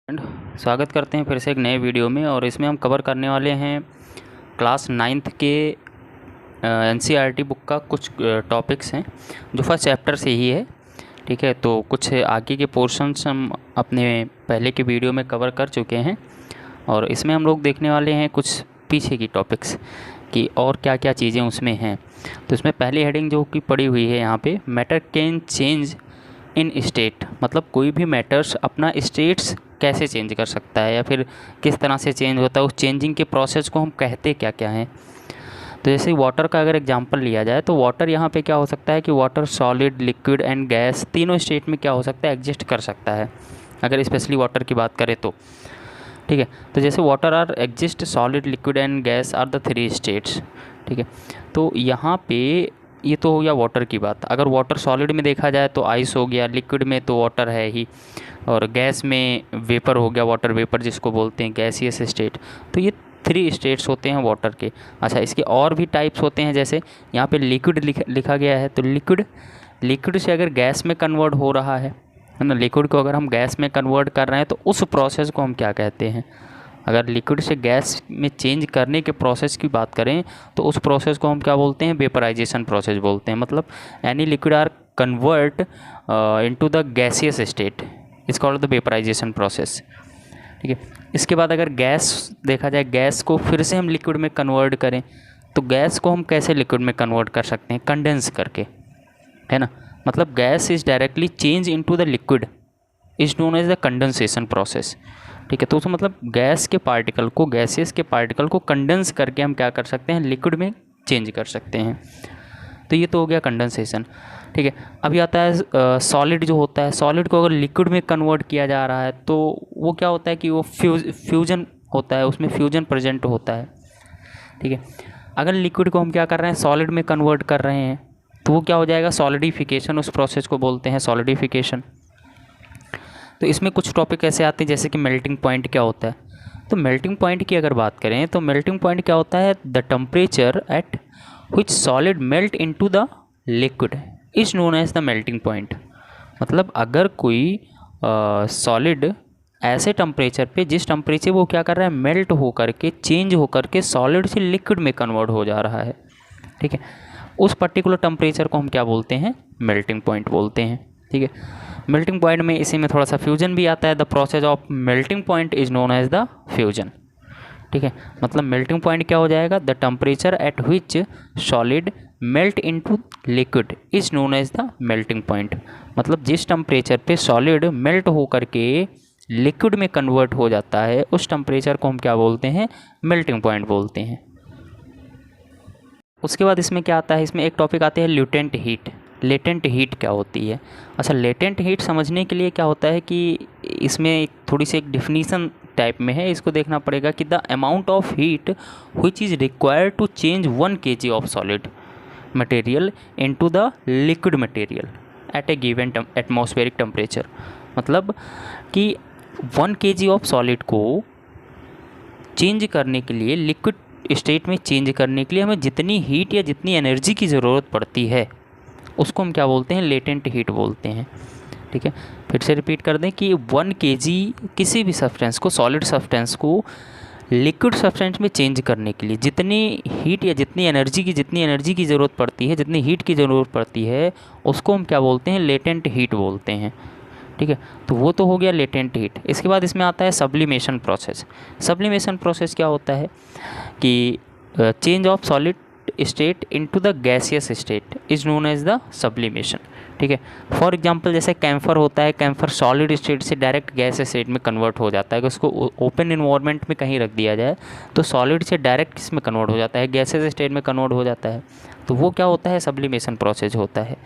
And स्वागत करते हैं फिर से एक नए वीडियो में। और इसमें हम कवर करने वाले हैं क्लास 9th के NCERT बुक का कुछ टॉपिक्स हैं जो फर्स्ट चैप्टर से ही है। ठीक है, तो कुछ आगे के पोर्शंस हम अपने पहले के वीडियो में कवर कर चुके हैं और इसमें हम लोग देखने वाले हैं कुछ पीछे की टॉपिक्स कि और क्या क्या चीज़ें उसमें हैं। तो इसमें पहली हेडिंग जो कि पड़ी हुई है यहाँ पे, matter can change in state, मतलब कोई भी मैटर्स अपना स्टेट्स कैसे चेंज कर सकता है या फिर किस तरह से चेंज होता है, उस चेंजिंग के प्रोसेस को हम कहते क्या क्या हैं। तो जैसे वाटर का अगर एग्जांपल लिया जाए तो वाटर यहाँ पे क्या हो सकता है कि water solid, liquid and gas तीनों स्टेट में क्या हो सकता है, एग्जिस्ट कर सकता है अगर स्पेशली वाटर की बात करें तो। ठीक है, तो जैसे water are exist, solid, liquid and gas are the 3 states. ठीक है, तो यहाँ पे ये तो हो गया वाटर की बात। अगर वाटर सॉलिड में देखा जाए तो आइस हो गया, लिक्विड में तो वाटर है ही, और गैस में वेपर हो गया, वाटर वेपर जिसको बोलते हैं, गैसियस स्टेट। तो ये 3 स्टेट्स होते हैं वाटर के। अच्छा, इसके और भी टाइप्स होते हैं, जैसे यहाँ पे लिक्विड लिखा गया है, तो लिक्विड से अगर गैस में कन्वर्ट हो रहा है ना, लिक्विड को अगर हम गैस में कन्वर्ट कर रहे हैं तो उस प्रोसेस को हम क्या कहते हैं। अगर लिक्विड से गैस में चेंज करने के प्रोसेस की बात करें तो उस प्रोसेस को हम क्या बोलते हैं, वेपराइजेशन प्रोसेस बोलते हैं। मतलब any liquid are convert into the gaseous state is called the vaporisation process. ठीक है, इसके बाद अगर गैस देखा जाए, गैस को फिर से हम लिक्विड में कन्वर्ट करें तो गैस को हम कैसे लिक्विड में कन्वर्ट कर सकते हैं, कंडेंस करके, है ना। मतलब gas is directly change into the liquid is known as the condensation process. ठीक है, तो उसमें मतलब गैस के पार्टिकल को, गैसेस के पार्टिकल को कंडेंस करके हम क्या कर सकते हैं, लिक्विड में चेंज कर सकते हैं। तो ये तो हो गया कंडेंसेशन। ठीक है, अभी आता है सॉलिड जो होता है, सॉलिड को अगर लिक्विड में कन्वर्ट किया जा रहा है तो वो क्या होता है कि वो फ्यूजन होता है, उसमें फ्यूजन प्रेजेंट होता है। ठीक है, अगर लिक्विड को हम क्या कर रहे हैं, सॉलिड में कन्वर्ट कर रहे हैं तो वो क्या हो जाएगा, सॉलिडिफिकेशन, उस प्रोसेस को बोलते हैं सॉलिडिफिकेशन। तो इसमें कुछ टॉपिक ऐसे आते हैं जैसे कि मेल्टिंग पॉइंट क्या होता है। तो मेल्टिंग पॉइंट की अगर बात करें तो मेल्टिंग पॉइंट क्या होता है, the temperature at which solid melt into the liquid is known as the melting point. मतलब अगर कोई सॉलिड ऐसे टेम्परेचर पे, जिस टेम्परेचर वो क्या कर रहा है, मेल्ट होकर के, चेंज होकर के सॉलिड से लिक्विड में कन्वर्ट हो जा रहा है। ठीक है, उस पर्टिकुलर टेम्परेचर को हम क्या बोलते हैं, मेल्टिंग पॉइंट बोलते हैं। ठीक है, मेल्टिंग पॉइंट में इसी में थोड़ा सा फ्यूजन भी आता है। The process of melting point is known as the fusion. ठीक है, मतलब मेल्टिंग पॉइंट क्या हो जाएगा, the temperature at which solid melt into liquid is known as the melting point. मतलब जिस टेम्परेचर पे सॉलिड मेल्ट होकर के लिक्विड में कन्वर्ट हो जाता है उस टेम्परेचर को हम क्या बोलते हैं, मेल्टिंग पॉइंट बोलते हैं। उसके बाद इसमें क्या आता है, इसमें एक टॉपिक आते हैं ल्यूटेंट हीट। लेटेंट हीट क्या होती है। अच्छा, लेटेंट हीट समझने के लिए क्या होता है कि इसमें एक थोड़ी सी एक डिफिनीसन टाइप में है, इसको देखना पड़ेगा कि the amount of heat which is required to change 1 kg of solid material into the liquid material at a given atmospheric temperature. मतलब कि 1 kg ऑफ सॉलिड को चेंज करने के लिए, लिक्विड स्टेट में चेंज करने के लिए हमें जितनी हीट या जितनी एनर्जी की ज़रूरत पड़ती है उसको हम क्या बोलते हैं, लेटेंट हीट बोलते हैं। ठीक है, फिर से रिपीट कर दें कि 1 kg किसी भी सब्सटेंस को, सॉलिड सब्सटेंस को लिक्विड सब्सटेंस में चेंज करने के लिए जितनी हीट या जितनी एनर्जी की ज़रूरत पड़ती है, जितनी हीट की ज़रूरत पड़ती है, उसको हम क्या बोलते हैं, लेटेंट हीट बोलते हैं। ठीक है, तो वो तो हो गया लेटेंट हीट। इसके बाद इसमें आता है सब्लिमेशन प्रोसेस। सब्लिमेशन प्रोसेस क्या होता है कि change of solid state into the gaseous state is known as the sublimation. ठीक है, फॉर एग्जांपल जैसे कैम्फर होता है, कैम्फर सॉलिड स्टेट से डायरेक्ट गैस स्टेट में कन्वर्ट हो जाता है। कि उसको ओपन इन्वायरमेंट में कहीं रख दिया जाए तो सॉलिड से डायरेक्ट किस में कन्वर्ट हो जाता है, गैसेस स्टेट में कन्वर्ट हो जाता है। तो वो क्या होता है, सब्लिमेशन प्रोसेस होता है।